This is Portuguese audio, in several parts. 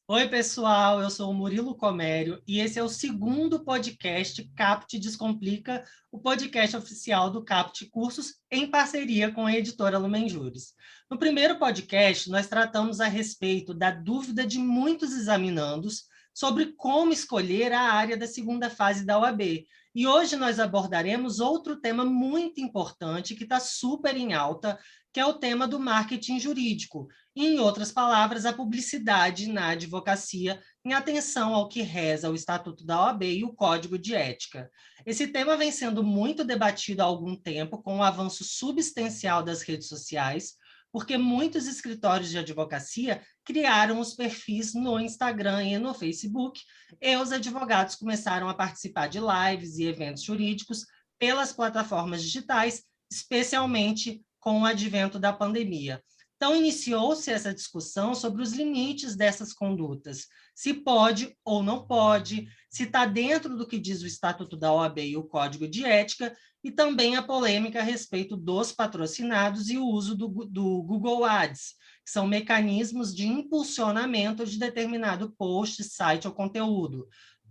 Oi, pessoal, eu sou o Murilo Comério e esse é o segundo podcast Caput Descomplica, o podcast oficial do Caput Cursos, em parceria com a editora Lumen Juris. No primeiro podcast, nós tratamos a respeito da dúvida de muitos examinandos sobre como escolher a área da segunda fase da OAB. E hoje nós abordaremos outro tema muito importante que está super em alta, que é o tema do marketing jurídico. Em outras palavras, a publicidade na advocacia, em atenção ao que reza o Estatuto da OAB e o Código de Ética. Esse tema vem sendo muito debatido há algum tempo, com o avanço substancial das redes sociais, porque muitos escritórios de advocacia criaram os perfis no Instagram e no Facebook, e os advogados começaram a participar de lives e eventos jurídicos pelas plataformas digitais, especialmente com o advento da pandemia. Então, iniciou-se essa discussão sobre os limites dessas condutas, se pode ou não pode, se está dentro do que diz o Estatuto da OAB e o Código de Ética, e também a polêmica a respeito dos patrocinados e o uso do Google Ads, que são mecanismos de impulsionamento de determinado post, site ou conteúdo.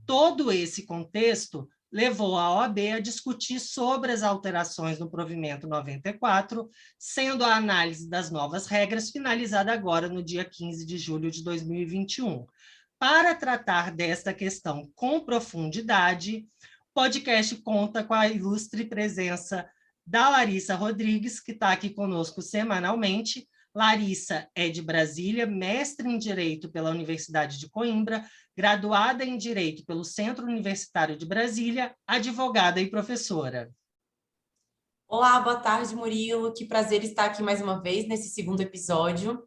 Todo esse contexto levou a OAB a discutir sobre as alterações no provimento 94, sendo a análise das novas regras finalizada agora no dia 15 de julho de 2021. Para tratar desta questão com profundidade, o podcast conta com a ilustre presença da Larissa Rodrigues, que está aqui conosco semanalmente. Larissa é de Brasília, mestre em Direito pela Universidade de Coimbra, graduada em Direito pelo Centro Universitário de Brasília, advogada e professora. Olá, boa tarde, Murilo. Que prazer estar aqui mais uma vez nesse segundo episódio.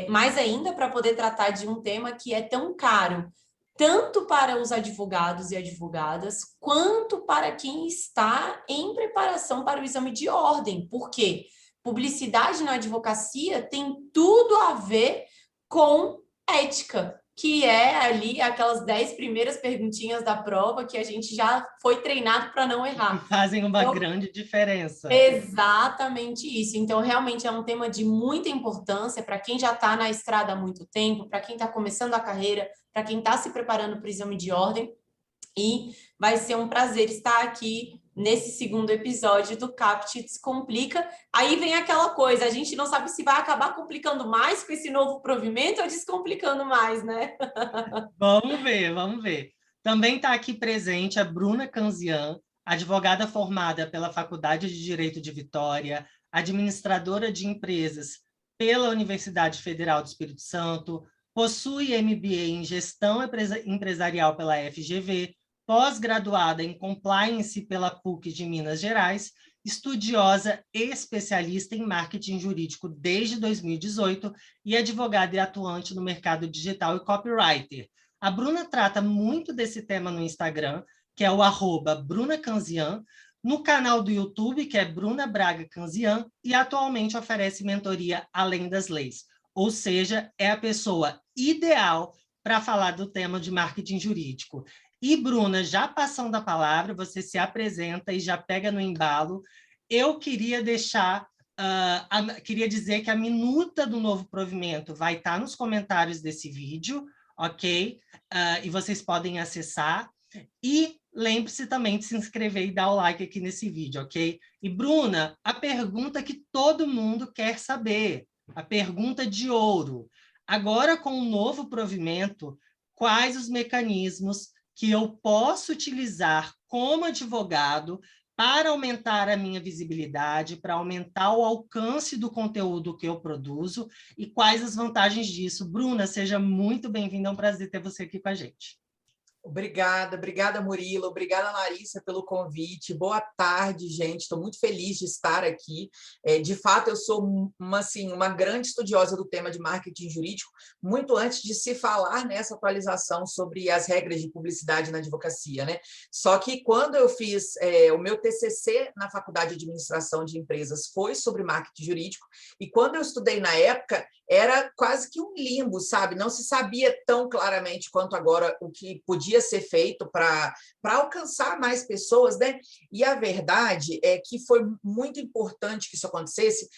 Mais ainda para poder tratar de um tema que é tão caro, tanto para os advogados e advogadas, quanto para quem está em preparação para o exame de ordem. Por quê? Publicidade na advocacia tem tudo a ver com ética, que é ali aquelas 10 primeiras perguntinhas da prova que a gente já foi treinado para não E errar. fazem uma Então, grande diferença. exatamente isso. Então, realmente é um tema de muita importância para quem já está na estrada há muito tempo, para quem está começando a carreira, para quem está se preparando para o exame de ordem. E vai ser um prazer estar aqui nesse segundo episódio do Caput Descomplica. Aí vem aquela coisa, a gente não sabe se vai acabar complicando mais com esse novo provimento ou descomplicando mais, né? Vamos ver, vamos ver. Também está aqui presente a Bruna Canzian, advogada formada pela Faculdade de Direito de Vitória, administradora de empresas pela Universidade Federal do Espírito Santo, possui MBA em Gestão Empresarial pela FGV, pós-graduada em Compliance pela PUC de Minas Gerais, estudiosa e especialista em marketing jurídico desde 2018 e advogada e atuante no mercado digital e copywriter. A Bruna trata muito desse tema no Instagram, que é o @BrunaCanzian, no canal do YouTube, que é Bruna Braga Canzian, e atualmente oferece mentoria Além das Leis. Ou seja, é a pessoa ideal para falar do tema de marketing jurídico. E, Bruna, já passando a palavra, você se apresenta e já pega no embalo. Eu queria queria dizer que a minuta do novo provimento vai estar nos comentários desse vídeo, ok? E vocês podem acessar. E lembre-se também de se inscrever e dar o like aqui nesse vídeo, ok? E, Bruna, a pergunta que todo mundo quer saber, a pergunta de ouro. Agora, com o novo provimento, quais os mecanismos que eu posso utilizar como advogado para aumentar a minha visibilidade, para aumentar o alcance do conteúdo que eu produzo e quais as vantagens disso? Bruna, seja muito bem-vinda, é um prazer ter você aqui com a gente. Obrigada, Murilo. Obrigada, Larissa, pelo convite. Boa tarde, gente. Estou muito feliz de estar aqui. De fato, eu sou uma grande estudiosa do tema de marketing jurídico, muito antes de se falar nessa atualização sobre as regras de publicidade na advocacia, né? Só que quando eu fiz o meu TCC na Faculdade de Administração de Empresas foi sobre marketing jurídico, e quando eu estudei na época, era quase que um limbo, sabe? Não se sabia tão claramente quanto agora o que podia ser feito para alcançar mais pessoas, né? E a verdade é que foi muito importante que isso acontecesse.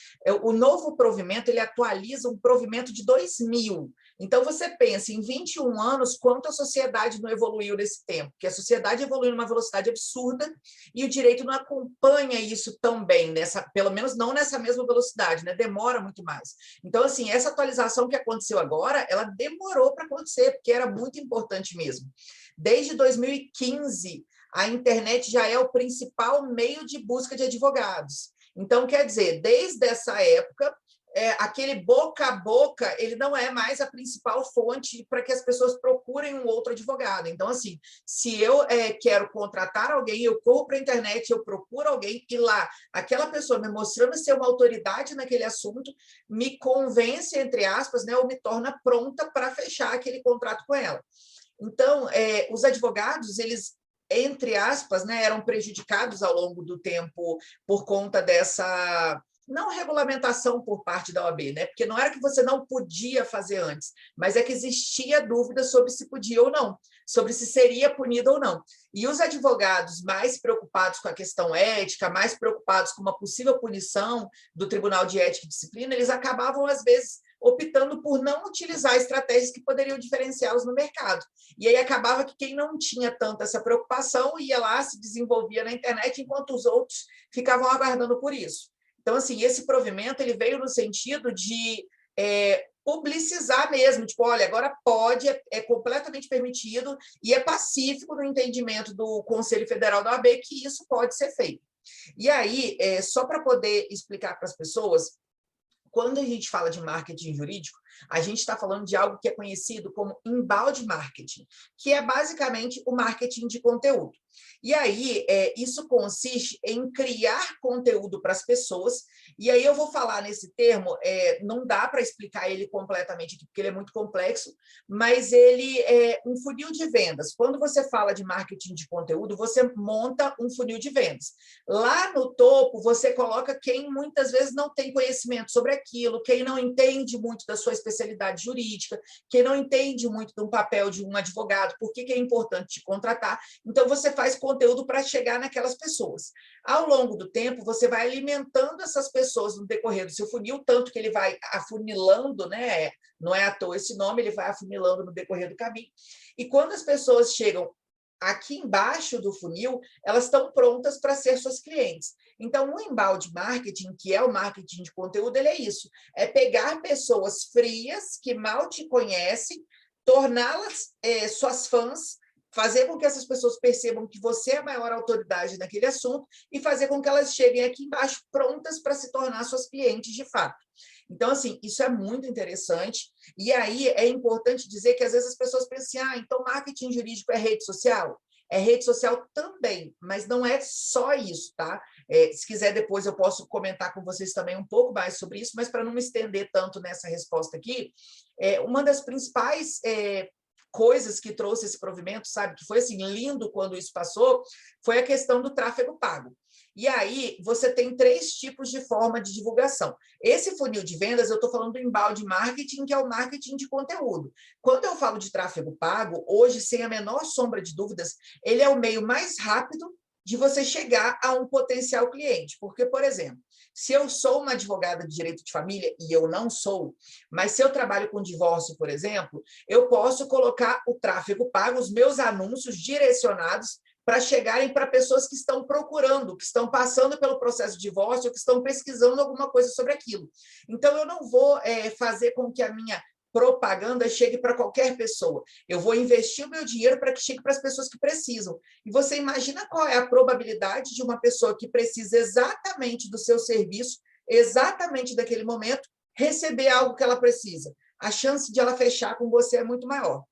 O novo provimento, ele atualiza um provimento de 2000. Então, você pensa em 21 anos, quanto a sociedade não evoluiu nesse tempo, porque a sociedade evoluiu numa velocidade absurda e o direito não acompanha isso tão bem, pelo menos não nessa mesma velocidade, né? Demora muito mais. Então, assim, essa atualização que aconteceu agora, ela demorou para acontecer, porque era muito importante mesmo. Desde 2015, a internet já é o principal meio de busca de advogados. Então, quer dizer, desde essa época, aquele boca a boca, ele não é mais a principal fonte para que as pessoas procurem um outro advogado. Então, assim, se eu quero contratar alguém, eu corro para a internet, eu procuro alguém, e lá, aquela pessoa me mostrando ser uma autoridade naquele assunto, me convence, entre aspas, né, ou me torna pronta para fechar aquele contrato com ela. Então, os advogados, eles, entre aspas, né, eram prejudicados ao longo do tempo por conta dessa não regulamentação por parte da OAB, né? Porque não era que você não podia fazer antes, mas é que existia dúvida sobre se podia ou não, sobre se seria punido ou não. E os advogados mais preocupados com a questão ética, mais preocupados com uma possível punição do Tribunal de Ética e Disciplina, eles acabavam, às vezes, optando por não utilizar estratégias que poderiam diferenciá-los no mercado. E aí acabava que quem não tinha tanta essa preocupação ia lá, se desenvolvia na internet, enquanto os outros ficavam aguardando por isso. Então, assim, esse provimento ele veio no sentido de publicizar mesmo, tipo, olha, agora pode, é completamente permitido e é pacífico no entendimento do Conselho Federal da OAB que isso pode ser feito. E aí, só para poder explicar para as pessoas, quando a gente fala de marketing jurídico, a gente está falando de algo que é conhecido como inbound marketing, que é basicamente o marketing de conteúdo. E aí, isso consiste em criar conteúdo para as pessoas, e aí eu vou falar nesse termo, não dá para explicar ele completamente aqui, porque ele é muito complexo, mas ele é um funil de vendas. Quando você fala de marketing de conteúdo, você monta um funil de vendas. Lá no topo, você coloca quem muitas vezes não tem conhecimento sobre aquilo, quem não entende muito da sua especialidade jurídica, quem não entende muito do papel de um advogado, por que é importante te contratar. Então, você faz conteúdo para chegar naquelas pessoas. Ao longo do tempo, você vai alimentando essas pessoas no decorrer do seu funil, tanto que ele vai afunilando, né? Não é à toa esse nome, ele vai afunilando no decorrer do caminho. E quando as pessoas chegam aqui embaixo do funil, elas estão prontas para ser suas clientes. Então, o inbound marketing, que é o marketing de conteúdo, ele é isso, é pegar pessoas frias, que mal te conhecem, torná-las suas fãs, fazer com que essas pessoas percebam que você é a maior autoridade naquele assunto e fazer com que elas cheguem aqui embaixo prontas para se tornar suas clientes de fato. Então, assim, isso é muito interessante. E aí é importante dizer que às vezes as pessoas pensam assim, então marketing jurídico é rede social? É rede social também, mas não é só isso, tá? Se quiser, depois eu posso comentar com vocês também um pouco mais sobre isso, mas para não me estender tanto nessa resposta aqui, uma das principais coisas que trouxe esse provimento, sabe, que foi assim lindo quando isso passou, foi a questão do tráfego pago. E aí você tem 3 tipos de forma de divulgação. Esse funil de vendas, eu estou falando do inbound marketing, que é o marketing de conteúdo. Quando eu falo de tráfego pago, hoje, sem a menor sombra de dúvidas, ele é o meio mais rápido de você chegar a um potencial cliente. Porque, por exemplo, se eu sou uma advogada de direito de família, e eu não sou, mas se eu trabalho com divórcio, por exemplo, eu posso colocar o tráfego pago, os meus anúncios direcionados para chegarem para pessoas que estão procurando, que estão passando pelo processo de divórcio, que estão pesquisando alguma coisa sobre aquilo. Então, eu não vou fazer com que a minha propaganda chegue para qualquer pessoa. Eu vou investir o meu dinheiro para que chegue para as pessoas que precisam. E você imagina qual é a probabilidade de uma pessoa que precisa exatamente do seu serviço, exatamente daquele momento, receber algo que ela precisa. A chance de ela fechar com você é muito maior.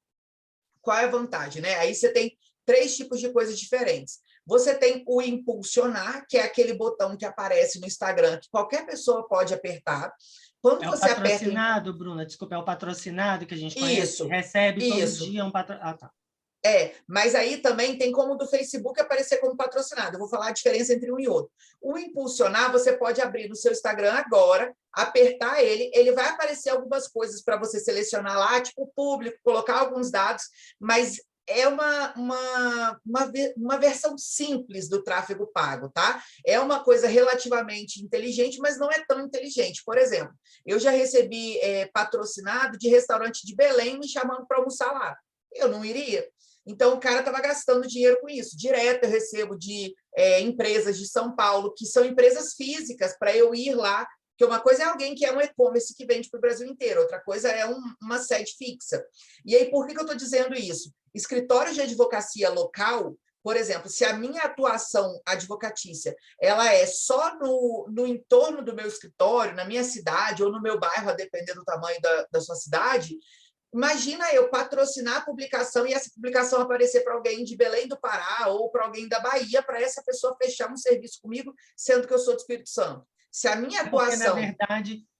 Qual é a vantagem, né? Aí você tem 3 tipos de coisas diferentes. Você tem o impulsionar, que é aquele botão que aparece no Instagram, que qualquer pessoa pode apertar. Quando É o você aperta... patrocinado, Bruna, desculpa, é o patrocinado que a gente conhece, Isso, recebe todo isso. dia um patrocinado. Ah, tá. Mas aí também tem como do Facebook aparecer como patrocinado. Eu vou falar a diferença entre um e outro. O impulsionar, você pode abrir no seu Instagram agora, apertar ele vai aparecer algumas coisas para você selecionar lá, tipo público, colocar alguns dados, mas é uma versão simples do tráfego pago, tá? É uma coisa relativamente inteligente, mas não é tão inteligente. Por exemplo, eu já recebi patrocinado de restaurante de Belém me chamando para almoçar lá. Eu não iria. Então, o cara estava gastando dinheiro com isso. Direto eu recebo de empresas de São Paulo, que são empresas físicas, para eu ir lá. Porque uma coisa é alguém que é um e-commerce que vende para o Brasil inteiro, outra coisa é uma sede fixa. E aí, por que eu estou dizendo isso? Escritórios de advocacia local, por exemplo, se a minha atuação advocatícia ela é só no entorno do meu escritório, na minha cidade ou no meu bairro, a depender do tamanho da sua cidade, imagina eu patrocinar a publicação e essa publicação aparecer para alguém de Belém do Pará ou para alguém da Bahia, para essa pessoa fechar um serviço comigo, sendo que eu sou do Espírito Santo. Se a minha atuação...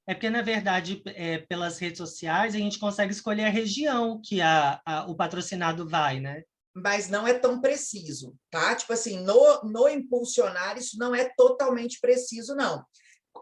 Porque, na verdade, pelas redes sociais, a gente consegue escolher a região que o patrocinado vai, né? Mas não é tão preciso, tá? Tipo assim, no impulsionar, isso não é totalmente preciso, não.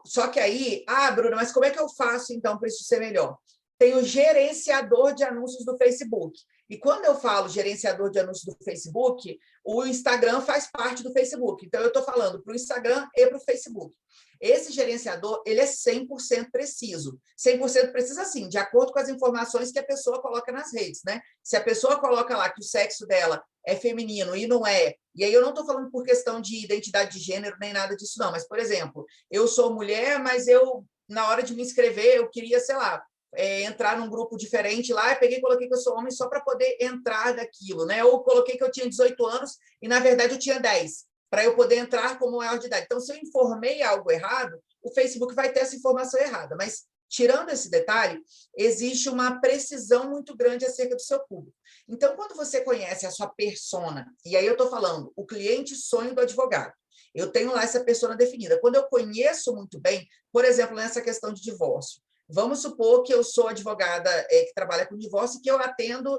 Só que aí, Bruna, mas como é que eu faço, então, para isso ser melhor? Tem o gerenciador de anúncios do Facebook. E quando eu falo gerenciador de anúncios do Facebook, o Instagram faz parte do Facebook. Então, eu estou falando para o Instagram e para o Facebook. Esse gerenciador, ele é 100% preciso. 100% preciso, assim, de acordo com as informações que a pessoa coloca nas redes, né? Se a pessoa coloca lá que o sexo dela é feminino e não é, e aí eu não estou falando por questão de identidade de gênero nem nada disso, não, mas, por exemplo, eu sou mulher, mas na hora de me inscrever, eu queria, sei lá, entrar num grupo diferente lá, eu peguei e coloquei que eu sou homem só para poder entrar daquilo, né? Ou coloquei que eu tinha 18 anos e, na verdade, eu tinha 10, para eu poder entrar como maior de idade. Então, se eu informei algo errado, o Facebook vai ter essa informação errada. Mas, tirando esse detalhe, existe uma precisão muito grande acerca do seu público. Então, quando você conhece a sua persona, e aí eu estou falando o cliente sonho do advogado, eu tenho lá essa persona definida. Quando eu conheço muito bem, por exemplo, nessa questão de divórcio, vamos supor que eu sou advogada que trabalha com divórcio e que eu atendo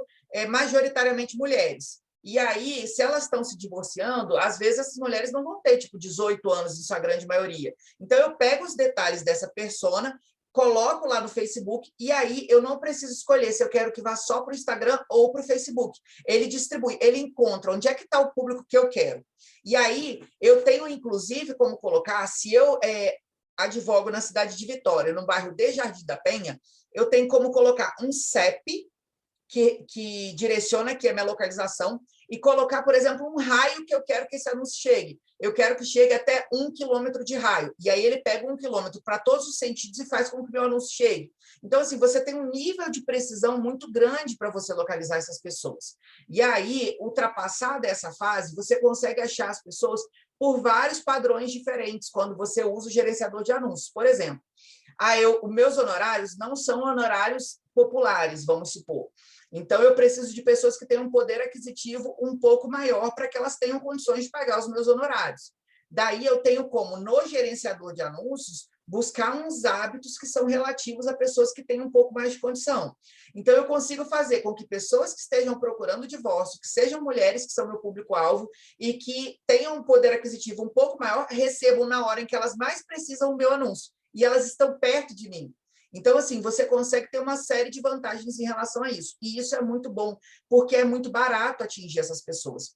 majoritariamente mulheres. E aí, se elas estão se divorciando, às vezes essas mulheres não vão ter, 18 anos, em sua grande maioria. Então, eu pego os detalhes dessa persona, coloco lá no Facebook, e aí eu não preciso escolher se eu quero que vá só para o Instagram ou para o Facebook. Ele distribui, ele encontra onde é que está o público que eu quero. E aí, eu tenho, inclusive, como colocar, se eu advogo na cidade de Vitória, no bairro de Jardim da Penha, eu tenho como colocar um CEP, que direciona aqui a minha localização, e colocar, por exemplo, um raio que eu quero que esse anúncio chegue. Eu quero que chegue até 1 quilômetro de raio. E aí ele pega 1 quilômetro para todos os sentidos e faz com que o meu anúncio chegue. Então, assim, você tem um nível de precisão muito grande para você localizar essas pessoas. E aí, ultrapassada essa fase, você consegue achar as pessoas por vários padrões diferentes quando você usa o gerenciador de anúncios. Por exemplo, os meus honorários não são honorários populares, vamos supor. Então, eu preciso de pessoas que tenham um poder aquisitivo um pouco maior para que elas tenham condições de pagar os meus honorários. Daí, eu tenho como, no gerenciador de anúncios, buscar uns hábitos que são relativos a pessoas que têm um pouco mais de condição. Então, eu consigo fazer com que pessoas que estejam procurando divórcio, que sejam mulheres, que são meu público-alvo, e que tenham um poder aquisitivo um pouco maior, recebam na hora em que elas mais precisam o meu anúncio. E elas estão perto de mim. Então, assim, você consegue ter uma série de vantagens em relação a isso. E isso é muito bom, porque é muito barato atingir essas pessoas.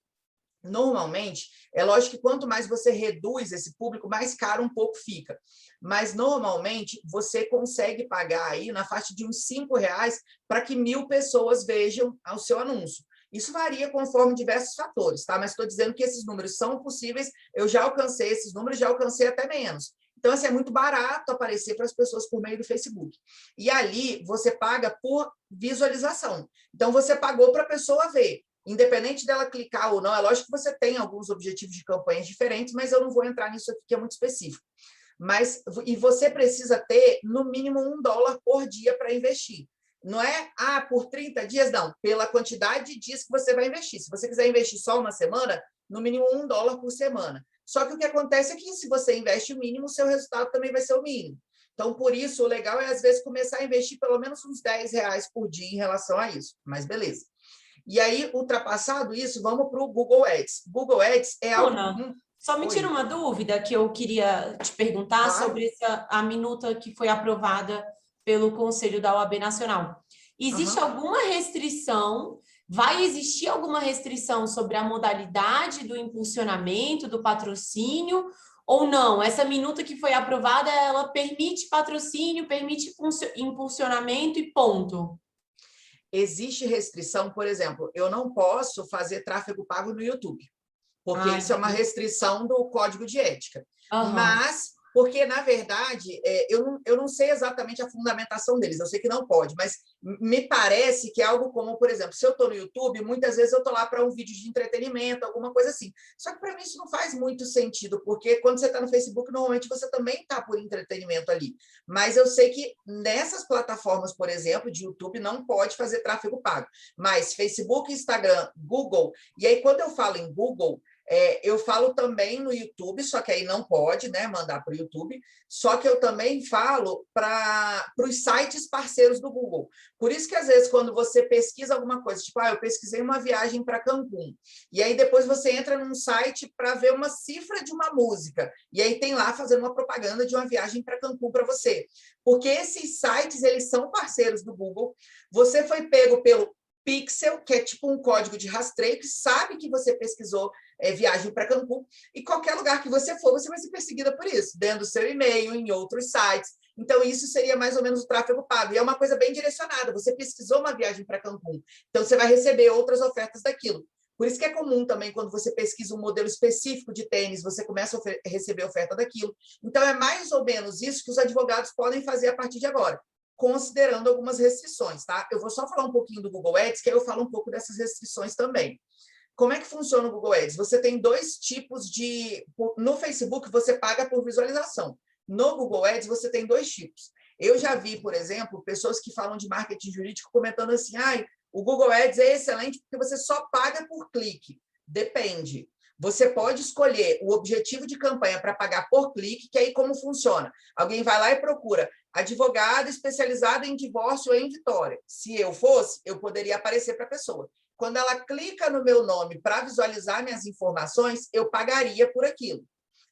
Normalmente, é lógico que quanto mais você reduz esse público, mais caro um pouco fica. Mas, normalmente, você consegue pagar aí na faixa de uns R$5 para que 1.000 pessoas vejam o seu anúncio. Isso varia conforme diversos fatores, tá? Mas estou dizendo que esses números são possíveis, eu já alcancei esses números, já alcancei até menos. Então, assim, é muito barato aparecer para as pessoas por meio do Facebook. E ali, você paga por visualização. Então, você pagou para a pessoa ver. Independente dela clicar ou não, é lógico que você tem alguns objetivos de campanhas diferentes, mas eu não vou entrar nisso aqui, que é muito específico. E você precisa ter, no mínimo, $1 por dia para investir. Não é, por 30 dias, não. Pela quantidade de dias que você vai investir. Se você quiser investir só uma semana, no mínimo $1 por semana. Só que o que acontece é que, se você investe o mínimo, o seu resultado também vai ser o mínimo. Então, por isso, o legal é, às vezes, começar a investir pelo menos uns R$10 por dia em relação a isso. Mas, beleza. E aí, ultrapassado isso, vamos para o Google Ads. Google Ads é algo... Só me tira uma dúvida que eu queria te perguntar sobre a minuta que foi aprovada pelo Conselho da OAB Nacional. Existe alguma restrição vai existir alguma restrição sobre a modalidade do impulsionamento, do patrocínio, ou não? Essa minuta que foi aprovada, ela permite patrocínio, permite impulsionamento e ponto. Existe restrição, por exemplo, eu não posso fazer tráfego pago no YouTube, porque isso é uma restrição do Código de Ética. Mas, porque, na verdade, eu não sei exatamente a fundamentação deles, eu sei que não pode, mas me parece que é algo como, por exemplo, se eu estou no YouTube, muitas vezes eu estou lá para um vídeo de entretenimento, alguma coisa assim. Só que para mim isso não faz muito sentido, porque quando você está no Facebook, normalmente você também está por entretenimento ali. Mas eu sei que nessas plataformas, por exemplo, de YouTube, não pode fazer tráfego pago. Mas Facebook, Instagram, Google, e aí quando eu falo em Google, eu falo também no YouTube, só que aí não pode, né, mandar para o YouTube, só que eu também falo para os sites parceiros do Google. Por isso que, às vezes, quando você pesquisa alguma coisa, tipo, eu pesquisei uma viagem para Cancún, e aí depois você entra num site para ver uma cifra de uma música, e aí tem lá fazendo uma propaganda de uma viagem para Cancún para você. Porque esses sites, eles são parceiros do Google, você foi pego pelo Pixel, que é tipo um código de rastreio, que sabe que você pesquisou viagem para Cancún, e qualquer lugar que você for, você vai ser perseguida por isso, dentro do seu e-mail, em outros sites. Então, isso seria mais ou menos o tráfego pago. E é uma coisa bem direcionada. Você pesquisou uma viagem para Cancún, então você vai receber outras ofertas daquilo. Por isso que é comum também, quando você pesquisa um modelo específico de tênis, você começa a receber oferta daquilo. Então, é mais ou menos isso que os advogados podem fazer a partir de agora, considerando algumas restrições, tá? Eu vou só falar um pouquinho do Google Ads, que aí eu falo um pouco dessas restrições também. Como é que funciona o Google Ads? Você tem dois tipos de... No Facebook, você paga por visualização. No Google Ads, você tem dois tipos. Eu já vi, por exemplo, pessoas que falam de marketing jurídico comentando assim, o Google Ads é excelente porque você só paga por clique. Depende. Você pode escolher o objetivo de campanha para pagar por clique, que aí como funciona? Alguém vai lá e procura advogado especializado em divórcio em Vitória. Se eu fosse, eu poderia aparecer para a pessoa. Quando ela clica no meu nome para visualizar minhas informações, eu pagaria por aquilo.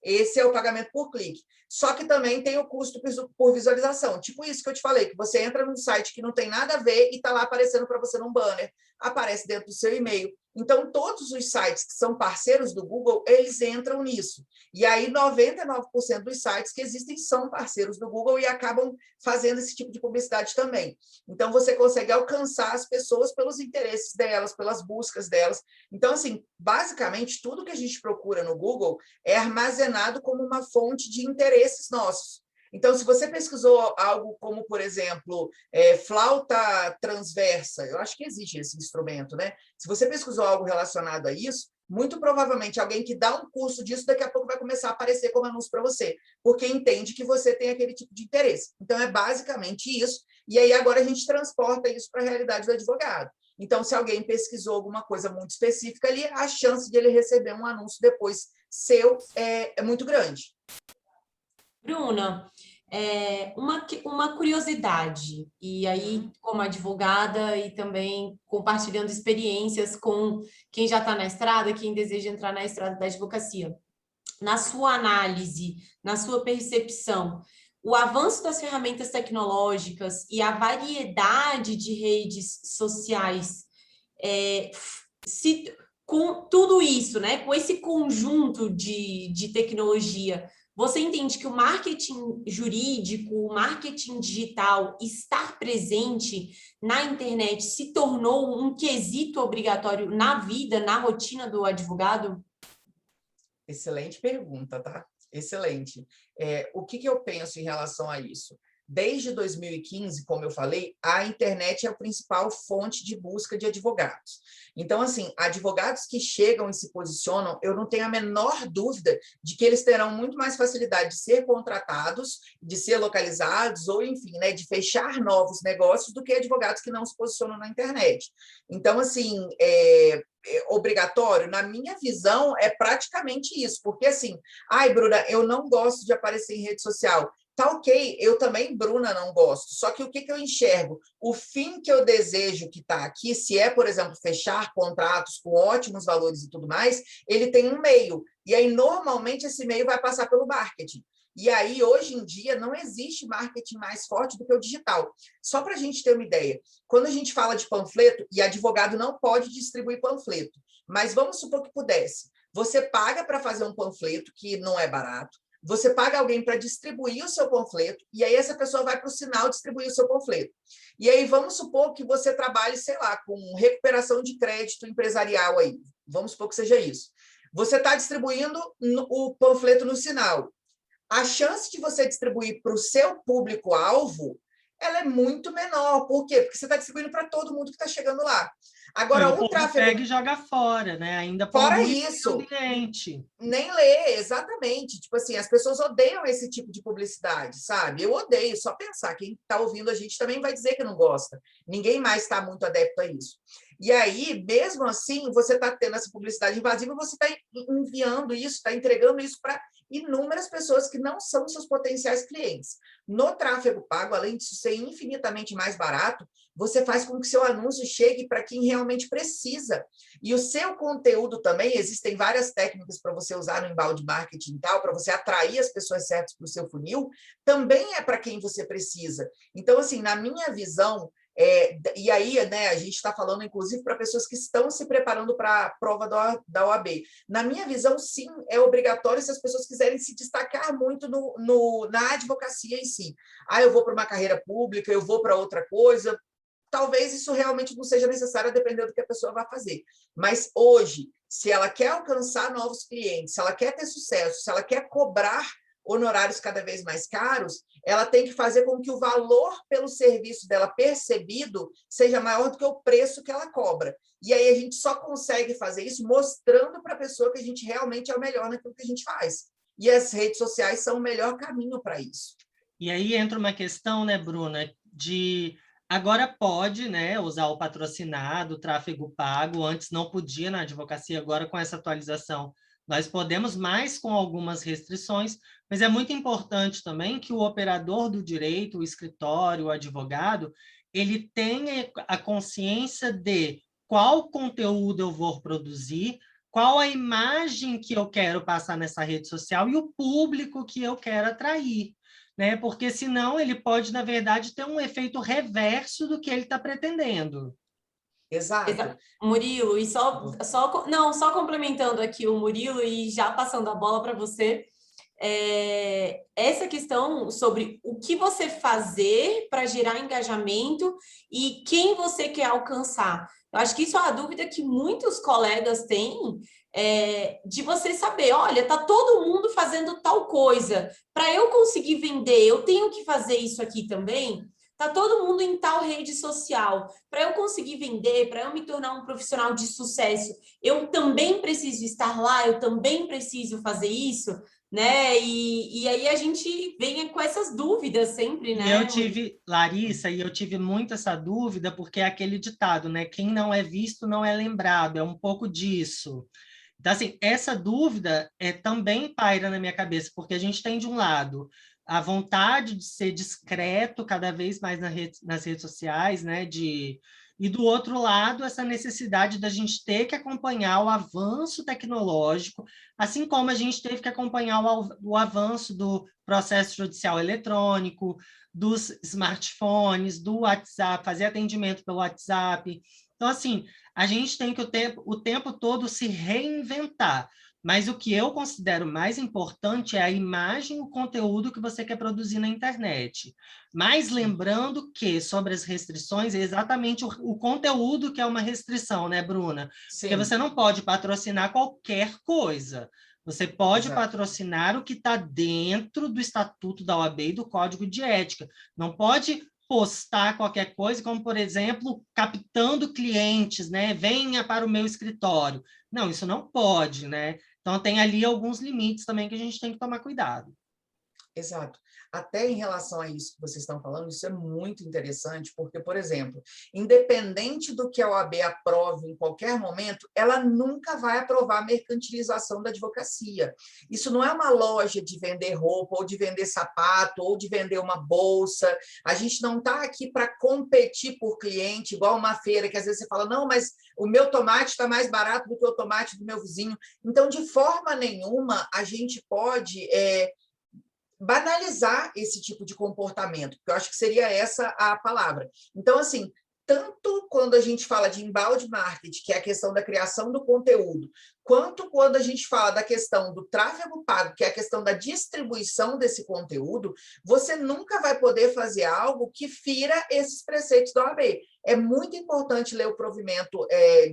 Esse é o pagamento por clique. Só que também tem o custo por visualização. Tipo isso que eu te falei, que você entra num site que não tem nada a ver e está lá aparecendo para você num banner, aparece dentro do seu e-mail. Então, todos os sites que são parceiros do Google, eles entram nisso. E aí, 99% dos sites que existem são parceiros do Google e acabam fazendo esse tipo de publicidade também. Então, você consegue alcançar as pessoas pelos interesses delas, pelas buscas delas. Então, assim, basicamente, tudo que a gente procura no Google é armazenado como uma fonte de interesses nossos. Então, se você pesquisou algo como, por exemplo, flauta transversa, eu acho que existe esse instrumento, né? Se você pesquisou algo relacionado a isso, muito provavelmente alguém que dá um curso disso, daqui a pouco vai começar a aparecer como anúncio para você, porque entende que você tem aquele tipo de interesse. Então, é basicamente isso. E aí, agora a gente transporta isso para a realidade do advogado. Então, se alguém pesquisou alguma coisa muito específica ali, a chance de ele receber um anúncio depois seu é muito grande. Bruna, uma curiosidade, e aí como advogada e também compartilhando experiências com quem já está na estrada, quem deseja entrar na estrada da advocacia. Na sua análise, na sua percepção, o avanço das ferramentas tecnológicas e a variedade de redes sociais, com tudo isso, né, com esse conjunto de tecnologia, você entende que o marketing jurídico, o marketing digital, estar presente na internet se tornou um quesito obrigatório na vida, na rotina do advogado? Excelente pergunta, tá? Excelente. O que eu penso em relação a isso? Desde 2015, como eu falei, a internet é a principal fonte de busca de advogados. Então, assim, advogados que chegam e se posicionam, eu não tenho a menor dúvida de que eles terão muito mais facilidade de ser contratados, de ser localizados, ou, enfim, né, de fechar novos negócios do que advogados que não se posicionam na internet. Então, assim, obrigatório, na minha visão, é praticamente isso, porque assim, Bruna, eu não gosto de aparecer em rede social. Tá ok, eu também, Bruna, não gosto. Só que o que eu enxergo? O fim que eu desejo que está aqui, se é, por exemplo, fechar contratos com ótimos valores e tudo mais, ele tem um meio. E aí, normalmente, esse meio vai passar pelo marketing. E aí, hoje em dia, não existe marketing mais forte do que o digital. Só para a gente ter uma ideia, quando a gente fala de panfleto, e advogado não pode distribuir panfleto, mas vamos supor que pudesse. Você paga para fazer um panfleto, que não é barato, você paga alguém para distribuir o seu panfleto, e aí essa pessoa vai para o sinal distribuir o seu panfleto. E aí vamos supor que você trabalhe, sei lá, com recuperação de crédito empresarial aí. Vamos supor que seja isso. Você está distribuindo o panfleto no sinal. A chance de você distribuir para o seu público-alvo, ela é muito menor. Por quê? Porque você está distribuindo para todo mundo que está chegando lá. Agora, O o povo tráfego... pega e joga fora, né? Ainda Fora polui isso, o ambiente. nem lê, exatamente. Tipo assim, as pessoas odeiam esse tipo de publicidade, sabe? Eu odeio, só pensar. Quem está ouvindo a gente também vai dizer que não gosta. Ninguém mais está muito adepto a isso. E aí, mesmo assim, você está tendo essa publicidade invasiva, você está enviando isso, está entregando isso para inúmeras pessoas que não são seus potenciais clientes. No tráfego pago, além de ser infinitamente mais barato, você faz com que seu anúncio chegue para quem realmente precisa. E o seu conteúdo também, existem várias técnicas para você usar no inbound marketing e tal, para você atrair as pessoas certas para o seu funil, também é para quem você precisa. Então, assim, na minha visão, e aí, né, a gente está falando, inclusive, para pessoas que estão se preparando para a prova da OAB. Na minha visão, sim, é obrigatório se as pessoas quiserem se destacar muito na advocacia em si. Ah, eu vou para uma carreira pública, eu vou para outra coisa. Talvez isso realmente não seja necessário, dependendo do que a pessoa vai fazer. Mas hoje, se ela quer alcançar novos clientes, se ela quer ter sucesso, se ela quer cobrar honorários cada vez mais caros, ela tem que fazer com que o valor pelo serviço dela percebido seja maior do que o preço que ela cobra. E aí a gente só consegue fazer isso mostrando para a pessoa que a gente realmente é o melhor naquilo que a gente faz. E as redes sociais são o melhor caminho para isso. E aí entra uma questão, né, Bruna, de agora pode, né, usar o patrocinado, o tráfego pago, antes não podia na advocacia, agora com essa atualização nós podemos, mais com algumas restrições, mas é muito importante também que o operador do direito, o escritório, o advogado, ele tenha a consciência de qual conteúdo eu vou produzir, qual a imagem que eu quero passar nessa rede social e o público que eu quero atrair, né? Porque senão ele pode, na verdade, ter um efeito reverso do que ele está pretendendo. Exato. Murilo, e só complementando aqui o Murilo e já passando a bola para você, essa questão sobre o que você fazer para gerar engajamento e quem você quer alcançar. Eu acho que isso é uma dúvida que muitos colegas têm, de você saber, olha, tá todo mundo fazendo tal coisa, para eu conseguir vender, eu tenho que fazer isso aqui também. Tá todo mundo em tal rede social. Para eu conseguir vender, para eu me tornar um profissional de sucesso, eu também preciso estar lá, eu também preciso fazer isso, né? E aí a gente vem com essas dúvidas sempre, E né? eu tive, Larissa, e eu tive muito essa dúvida, porque é aquele ditado, né? Quem não é visto não é lembrado, é um pouco disso. Então, assim, essa dúvida também paira na minha cabeça, porque a gente tem, de um lado, a vontade de ser discreto cada vez mais nas redes sociais, né? E, do outro lado, essa necessidade da gente ter que acompanhar o avanço tecnológico, assim como a gente teve que acompanhar o avanço do processo judicial eletrônico, dos smartphones, do WhatsApp, fazer atendimento pelo WhatsApp. Então, assim, a gente tem que o tempo todo se reinventar. Mas o que eu considero mais importante é a imagem, o conteúdo que você quer produzir na internet. Mas lembrando que, sobre as restrições, é exatamente o conteúdo que é uma restrição, né, Bruna? Sim. Porque você não pode patrocinar qualquer coisa. Você pode patrocinar o que está dentro do Estatuto da OAB e do Código de Ética. Não pode postar qualquer coisa, como, por exemplo, captando clientes, né? Venha para o meu escritório. Não, isso não pode, né? Então, tem ali alguns limites também que a gente tem que tomar cuidado. Exato. Até em relação a isso que vocês estão falando, isso é muito interessante, porque, por exemplo, independente do que a OAB aprove em qualquer momento, ela nunca vai aprovar a mercantilização da advocacia. Isso não é uma loja de vender roupa, ou de vender sapato, ou de vender uma bolsa. A gente não está aqui para competir por cliente, igual uma feira, que às vezes você fala, não, mas o meu tomate está mais barato do que o tomate do meu vizinho. Então, de forma nenhuma, a gente pode banalizar esse tipo de comportamento, porque eu acho que seria essa a palavra. Então, assim, tanto quando a gente fala de inbound marketing, que é a questão da criação do conteúdo, quanto quando a gente fala da questão do tráfego pago, que é a questão da distribuição desse conteúdo, você nunca vai poder fazer algo que fira esses preceitos da OAB. É muito importante ler o provimento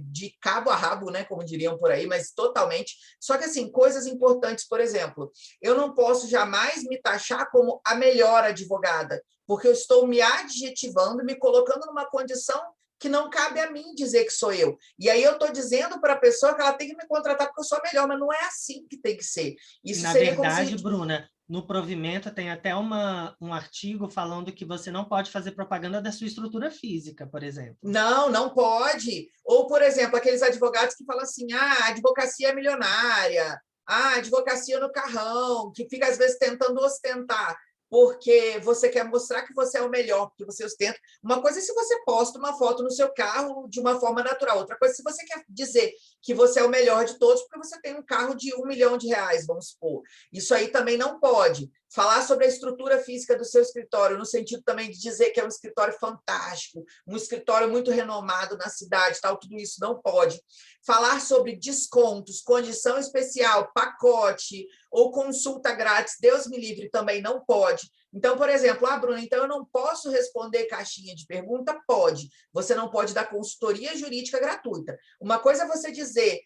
de cabo a rabo, né, como diriam por aí, mas totalmente. Só que, assim, coisas importantes, por exemplo, eu não posso jamais me taxar como a melhor advogada, porque eu estou me adjetivando, me colocando numa condição que não cabe a mim dizer que sou eu. E aí eu estou dizendo para a pessoa que ela tem que me contratar porque eu sou a melhor, mas não é assim que tem que ser. Isso Na seria como se... verdade, Bruna, no provimento tem até um artigo falando que você não pode fazer propaganda da sua estrutura física, por exemplo. Não, não pode. Ou, por exemplo, aqueles advogados que falam assim, a advocacia é milionária, a advocacia no carrão, que fica, às vezes, tentando ostentar, porque você quer mostrar que você é o melhor, porque você ostenta. Uma coisa é se você posta uma foto no seu carro de uma forma natural. Outra coisa é se você quer dizer que você é o melhor de todos, porque você tem um carro de R$1 milhão, vamos supor. Isso aí também não pode. Falar sobre a estrutura física do seu escritório, no sentido também de dizer que é um escritório fantástico, um escritório muito renomado na cidade, tal, tudo isso não pode. Falar sobre descontos, condição especial, pacote ou consulta grátis, Deus me livre, também não pode. Então, por exemplo, Bruna, então eu não posso responder caixinha de pergunta? Pode. Você não pode dar consultoria jurídica gratuita. Uma coisa é você dizer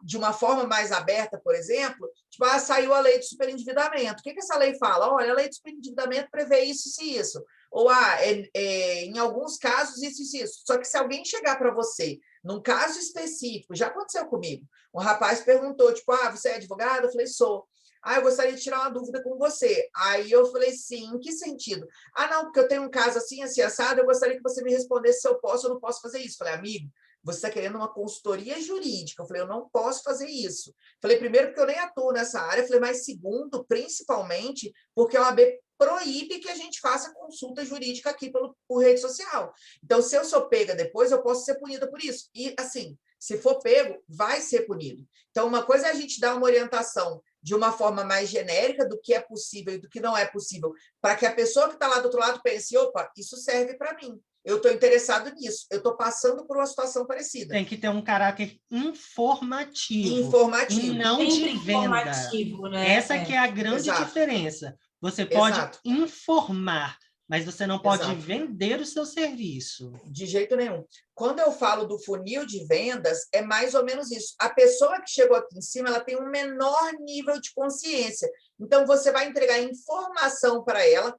de uma forma mais aberta, por exemplo, tipo, saiu a lei do superendividamento. O que essa lei fala? Olha, a lei do superendividamento prevê isso e isso. Ou, em alguns casos, isso e isso. Só que se alguém chegar para você, num caso específico, já aconteceu comigo, um rapaz perguntou, tipo, você é advogado? Eu falei, sou. Eu gostaria de tirar uma dúvida com você. Aí eu falei, sim, em que sentido? Não, porque eu tenho um caso assim, assim, assado, eu gostaria que você me respondesse se eu posso ou não posso fazer isso. Eu falei, amigo, você está querendo uma consultoria jurídica. Eu falei, eu não posso fazer isso. Eu falei, primeiro, porque eu nem atuo nessa área. Eu falei, mas segundo, principalmente, porque a OAB proíbe que a gente faça consulta jurídica aqui por rede social. Então, se eu sou pega depois, eu posso ser punida por isso. E, assim, se for pego, vai ser punido. Então, uma coisa é a gente dar uma orientação de uma forma mais genérica do que é possível e do que não é possível, para que a pessoa que está lá do outro lado pense, opa, isso serve para mim. Eu estou interessado nisso, eu estou passando por uma situação parecida. Tem que ter um caráter informativo. Informativo. E não Sempre de venda. informativo, né? Essa que é a grande Exato. diferença. Você pode Exato. informar, mas você não pode Exato. vender o seu serviço. De jeito nenhum. Quando eu falo do funil de vendas, é mais ou menos isso. A pessoa que chegou aqui em cima, ela tem um menor nível de consciência. Então, você vai entregar informação para ela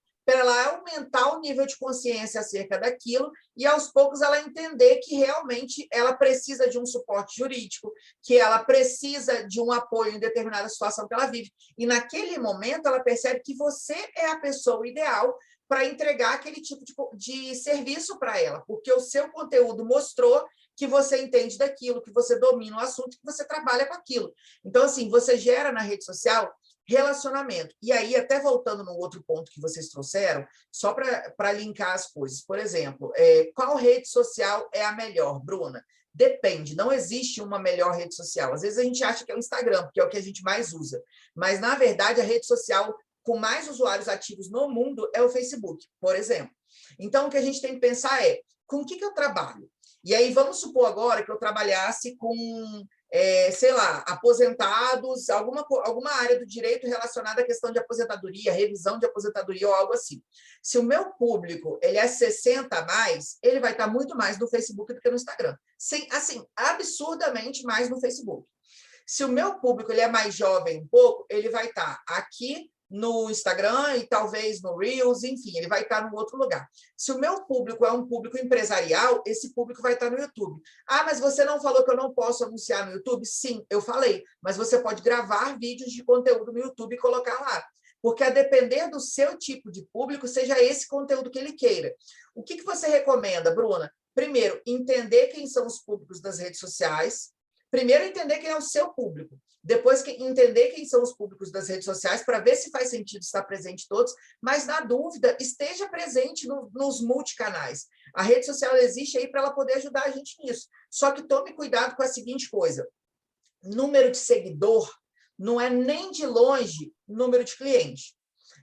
aumentar o nível de consciência acerca daquilo e, aos poucos, ela entender que realmente ela precisa de um suporte jurídico, que ela precisa de um apoio em determinada situação que ela vive. E, naquele momento, ela percebe que você é a pessoa ideal para entregar aquele tipo de serviço para ela, porque o seu conteúdo mostrou que você entende daquilo, que você domina o assunto, que você trabalha com aquilo. Então, assim, você gera na rede social relacionamento. E aí, até voltando no outro ponto que vocês trouxeram, só para linkar as coisas. Por exemplo, qual rede social é a melhor, Bruna? Depende, não existe uma melhor rede social. Às vezes a gente acha que é o Instagram, porque é o que a gente mais usa. Mas, na verdade, a rede social com mais usuários ativos no mundo é o Facebook, por exemplo. Então, o que a gente tem que pensar é, com o que eu trabalho? E aí, vamos supor agora que eu trabalhasse com, sei lá, aposentados, alguma área do direito relacionada à questão de aposentadoria, revisão de aposentadoria ou algo assim. Se o meu público ele é 60 a mais, ele vai estar muito mais no Facebook do que no Instagram. Sim, assim, absurdamente mais no Facebook. Se o meu público ele é mais jovem um pouco, ele vai estar aqui no Instagram e talvez no Reels, enfim, ele vai estar no outro lugar. Se o meu público é um público empresarial, esse público vai estar no YouTube. Mas você não falou que eu não posso anunciar no YouTube? Sim, eu falei, mas você pode gravar vídeos de conteúdo no YouTube e colocar lá. Porque, a depender do seu tipo de público, seja esse conteúdo que ele queira. O que você recomenda, Bruna? Primeiro, entender quem são os públicos das redes sociais. Primeiro, entender quem é o seu público. Depois, entender quem são os públicos das redes sociais para ver se faz sentido estar presente em todos, mas, na dúvida, esteja presente nos multicanais. A rede social existe aí para ela poder ajudar a gente nisso. Só que tome cuidado com a seguinte coisa. Número de seguidor não é nem de longe número de cliente.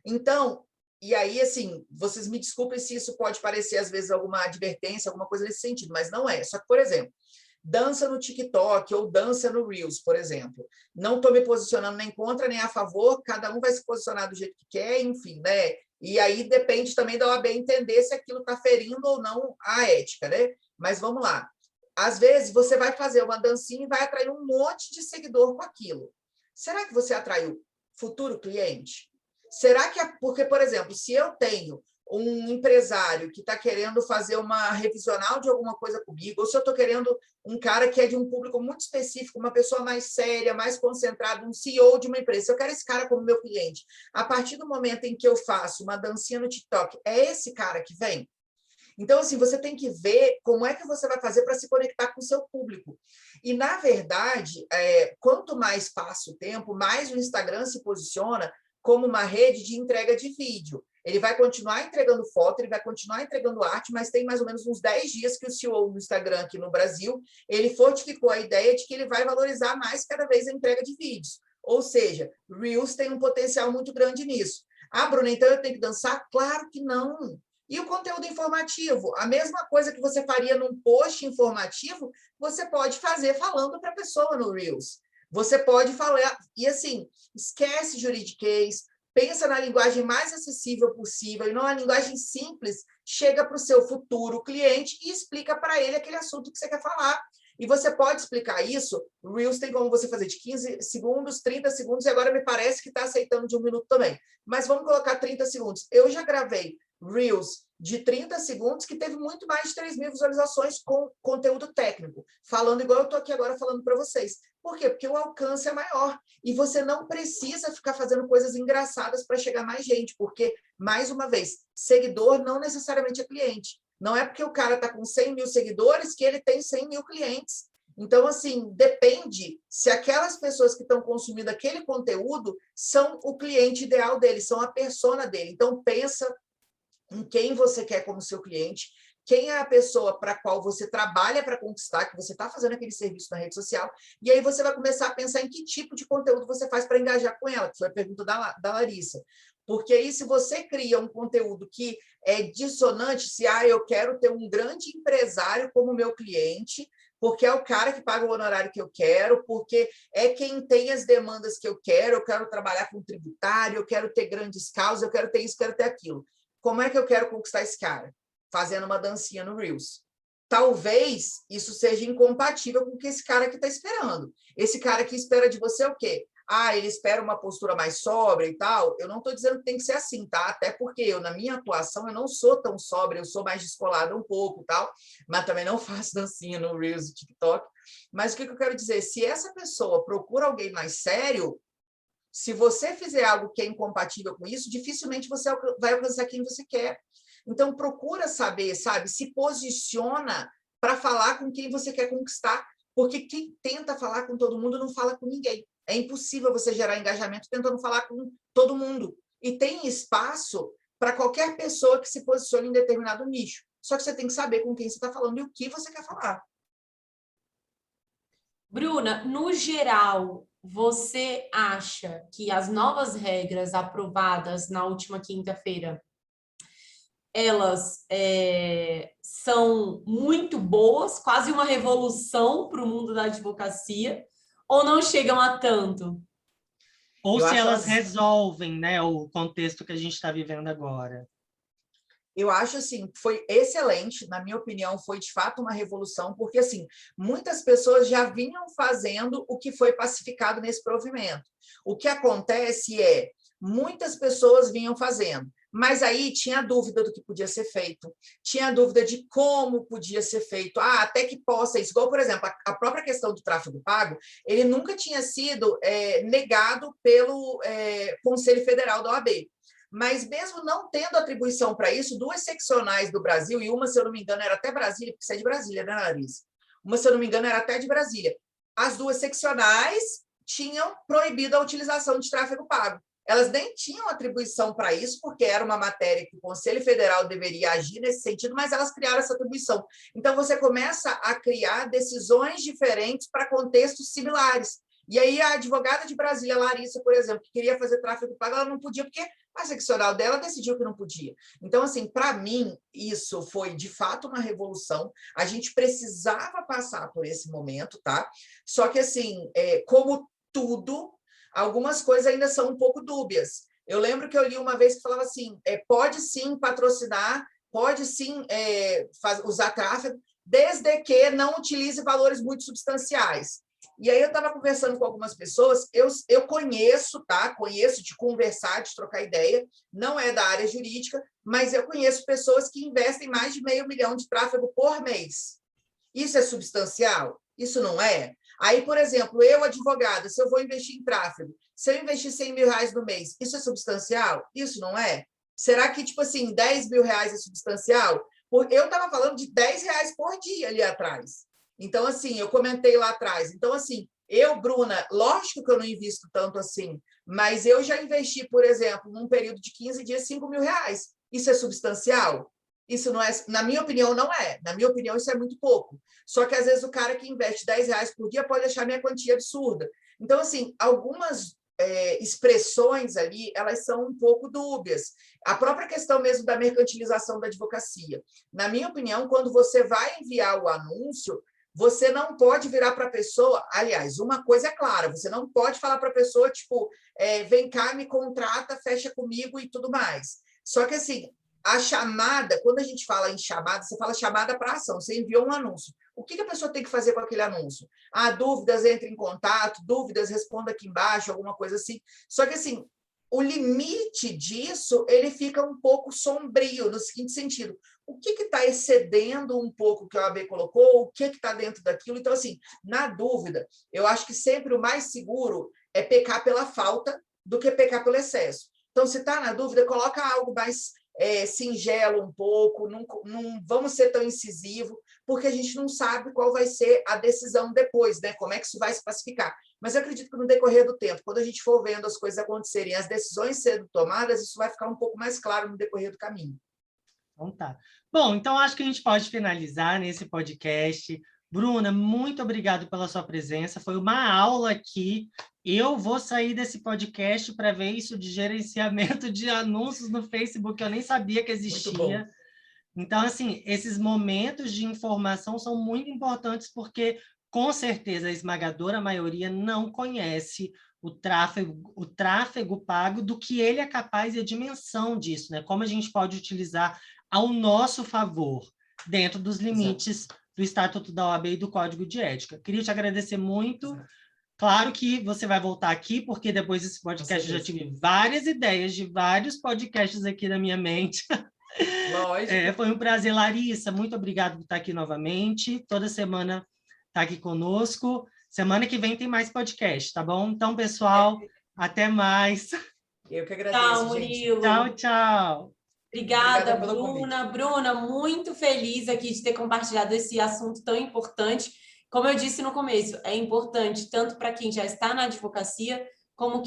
Então, e aí, assim, vocês me desculpem se isso pode parecer, às vezes, alguma advertência, alguma coisa nesse sentido, mas não é. Só que, por exemplo, dança no TikTok ou dança no Reels, por exemplo. Não estou me posicionando nem contra nem a favor, cada um vai se posicionar do jeito que quer, enfim, né? E aí depende também da OAB entender se aquilo está ferindo ou não a ética, né? Mas vamos lá. Às vezes você vai fazer uma dancinha e vai atrair um monte de seguidor com aquilo. Será que você atraiu futuro cliente? Será que é porque, por exemplo, se eu tenho um empresário que está querendo fazer uma revisional de alguma coisa comigo, ou se eu estou querendo um cara que é de um público muito específico, uma pessoa mais séria, mais concentrada, um CEO de uma empresa, se eu quero esse cara como meu cliente, a partir do momento em que eu faço uma dancinha no TikTok, é esse cara que vem? Então, assim, você tem que ver como é que você vai fazer para se conectar com o seu público. E, na verdade, quanto mais passa o tempo, mais o Instagram se posiciona como uma rede de entrega de vídeo. Ele vai continuar entregando foto, ele vai continuar entregando arte, mas tem mais ou menos uns 10 dias que o CEO do Instagram aqui no Brasil, ele fortificou a ideia de que ele vai valorizar mais cada vez a entrega de vídeos. Ou seja, Reels tem um potencial muito grande nisso. Ah, Bruna, então eu tenho que dançar? Claro que não. E o conteúdo informativo? A mesma coisa que você faria num post informativo, você pode fazer falando para a pessoa no Reels. Você pode falar, e assim, esquece juridiquês, pensa na linguagem mais acessível possível e não na linguagem simples, chega para o seu futuro cliente e explica para ele aquele assunto que você quer falar. E você pode explicar isso, o Reels tem como você fazer de 15 segundos, 30 segundos, e agora me parece que está aceitando de 1 minuto também. Mas vamos colocar 30 segundos. Eu já gravei Reels de 30 segundos que teve muito mais de 3.000 visualizações com conteúdo técnico, falando igual eu estou aqui agora falando para vocês. Por quê? Porque o alcance é maior e você não precisa ficar fazendo coisas engraçadas para chegar mais gente, porque, mais uma vez, seguidor não necessariamente é cliente. Não é porque o cara está com 100 mil seguidores que ele tem 100 mil clientes. Então, assim, depende se aquelas pessoas que estão consumindo aquele conteúdo são o cliente ideal dele, são a persona dele. Então, pensa em quem você quer como seu cliente, quem é a pessoa para a qual você trabalha para conquistar, que você está fazendo aquele serviço na rede social, e aí você vai começar a pensar em que tipo de conteúdo você faz para engajar com ela, que foi a pergunta da Larissa. Porque aí, se você cria um conteúdo que é dissonante, se eu quero ter um grande empresário como meu cliente, porque é o cara que paga o honorário que eu quero, porque é quem tem as demandas que eu quero trabalhar com tributário, eu quero ter grandes causas, eu quero ter isso, quero ter aquilo. Como é que eu quero conquistar esse cara? Fazendo uma dancinha no Reels. Talvez isso seja incompatível com o que esse cara aqui está esperando. Esse cara que espera de você o quê? Ele espera uma postura mais sóbria e tal. Eu não estou dizendo que tem que ser assim, tá? Até porque eu, na minha atuação, eu não sou tão sóbria, eu sou mais descolada um pouco, tal, mas também não faço dancinha no Reels e TikTok. Mas o que eu quero dizer? Se essa pessoa procura alguém mais sério, se você fizer algo que é incompatível com isso, dificilmente você vai alcançar quem você quer. Então, procura saber, sabe? Se posiciona para falar com quem você quer conquistar, porque quem tenta falar com todo mundo não fala com ninguém. É impossível você gerar engajamento tentando falar com todo mundo. E tem espaço para qualquer pessoa que se posicione em determinado nicho. Só que você tem que saber com quem você está falando e o que você quer falar. Bruna, no geral, você acha que as novas regras aprovadas na última quinta-feira, elas são muito boas, quase uma revolução para o mundo da advocacia, ou não chegam a tanto? Ou se elas resolvem, né, o contexto que a gente está vivendo agora? Eu acho assim, foi excelente, na minha opinião, foi de fato uma revolução, porque assim, muitas pessoas já vinham fazendo o que foi pacificado nesse provimento. O que acontece é, muitas pessoas vinham fazendo, mas aí tinha dúvida do que podia ser feito, tinha dúvida de como podia ser feito, até que possa isso. Igual, por exemplo, a própria questão do tráfego pago, ele nunca tinha sido negado pelo Conselho Federal da OAB. Mas mesmo não tendo atribuição para isso, 2 seccionais do Brasil, e uma, se eu não me engano, era até Brasília, porque você é de Brasília, né, Larissa? Uma, se eu não me engano, era até de Brasília. As 2 seccionais tinham proibido a utilização de tráfego pago. Elas nem tinham atribuição para isso, porque era uma matéria que o Conselho Federal deveria agir nesse sentido, mas elas criaram essa atribuição. Então, você começa a criar decisões diferentes para contextos similares. E aí a advogada de Brasília, Larissa, por exemplo, que queria fazer tráfego pago, ela não podia, porque a seccional dela decidiu que não podia. Então, assim, para mim, isso foi, de fato, uma revolução. A gente precisava passar por esse momento, tá? Só que, assim, como tudo, algumas coisas ainda são um pouco dúbias. Eu lembro que eu li uma vez que falava assim, pode sim patrocinar, pode sim usar tráfego, desde que não utilize valores muito substanciais. E aí eu estava conversando com algumas pessoas, eu conheço, tá? Conheço de conversar, de trocar ideia, não é da área jurídica, mas eu conheço pessoas que investem mais de R$500 mil de tráfego por mês. Isso é substancial? Isso não é? Aí, por exemplo, eu, advogada, se eu vou investir em tráfego, se eu investir R$100 mil no mês, isso é substancial? Isso não é? Será que, tipo assim, R$10 mil é substancial? Eu estava falando de R$10 por dia ali atrás. Então, assim, eu comentei lá atrás. Então, assim, eu, Bruna, lógico que eu não invisto tanto assim, mas eu já investi, por exemplo, num período de 15 dias, R$5 mil. Isso é substancial? Isso não é, na minha opinião, não é. Na minha opinião, isso é muito pouco. Só que, às vezes, o cara que investe R$10 por dia pode achar minha quantia absurda. Então, assim, algumas expressões ali, elas são um pouco dúbias. A própria questão mesmo da mercantilização da advocacia. Na minha opinião, quando você vai enviar o anúncio, você não pode virar para a pessoa... Aliás, uma coisa é clara, você não pode falar para a pessoa, tipo, vem cá, me contrata, fecha comigo e tudo mais. Só que, assim, a chamada, quando a gente fala em chamada, você fala chamada para ação, você enviou um anúncio. O que a pessoa tem que fazer com aquele anúncio? Dúvidas, entre em contato, dúvidas, responda aqui embaixo, alguma coisa assim. Só que, assim, o limite disso, ele fica um pouco sombrio, no seguinte sentido. O que está excedendo um pouco o que a OAB colocou? O que está dentro daquilo? Então, assim, na dúvida, eu acho que sempre o mais seguro é pecar pela falta do que pecar pelo excesso. Então, se está na dúvida, coloca algo mais singelo um pouco, não vamos ser tão incisivo, porque a gente não sabe qual vai ser a decisão depois, né? Como é que isso vai se pacificar. Mas eu acredito que no decorrer do tempo, quando a gente for vendo as coisas acontecerem, as decisões sendo tomadas, isso vai ficar um pouco mais claro no decorrer do caminho. Então tá. Bom, então acho que a gente pode finalizar nesse podcast. Bruna, muito obrigado pela sua presença. Foi uma aula aqui. Eu vou sair desse podcast para ver isso de gerenciamento de anúncios no Facebook, que eu nem sabia que existia. Então, assim, esses momentos de informação são muito importantes porque, com certeza, a esmagadora maioria não conhece o tráfego pago, do que ele é capaz e a dimensão disso, né? Como a gente pode utilizar ao nosso favor, dentro dos limites do Estatuto da OAB e do Código de Ética. Queria te agradecer muito. Claro que você vai voltar aqui, porque depois desse podcast eu já tive várias ideias de vários podcasts aqui na minha mente. Lógico. Foi um prazer, Larissa. Muito obrigado por estar aqui novamente. Toda semana está aqui conosco. Semana que vem tem mais podcast, tá bom? Então, pessoal, até mais. Eu que agradeço, tchau, gente. Murilo. Tchau, tchau. Obrigada, pelo convite. Bruna, muito feliz aqui de ter compartilhado esse assunto tão importante. Como eu disse no começo, é importante tanto para quem já está na advocacia, como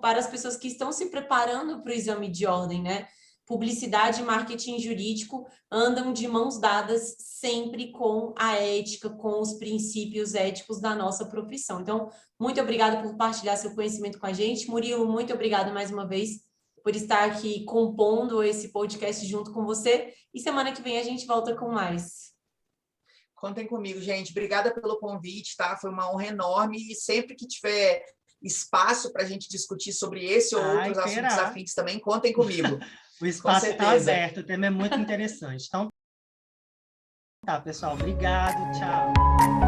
para as pessoas que estão se preparando para o exame de ordem, né? Publicidade e marketing jurídico andam de mãos dadas sempre com a ética, com os princípios éticos da nossa profissão. Então, muito obrigada por partilhar seu conhecimento com a gente. Murilo, muito obrigada mais uma vez por estar aqui compondo esse podcast junto com você. E semana que vem a gente volta com mais. Contem comigo, gente. Obrigada pelo convite, tá? Foi uma honra enorme. E sempre que tiver espaço para a gente discutir sobre esse ou outros assuntos afins também, contem comigo. O espaço está aberto, o tema é muito interessante. Então, tá, pessoal. Obrigado, tchau.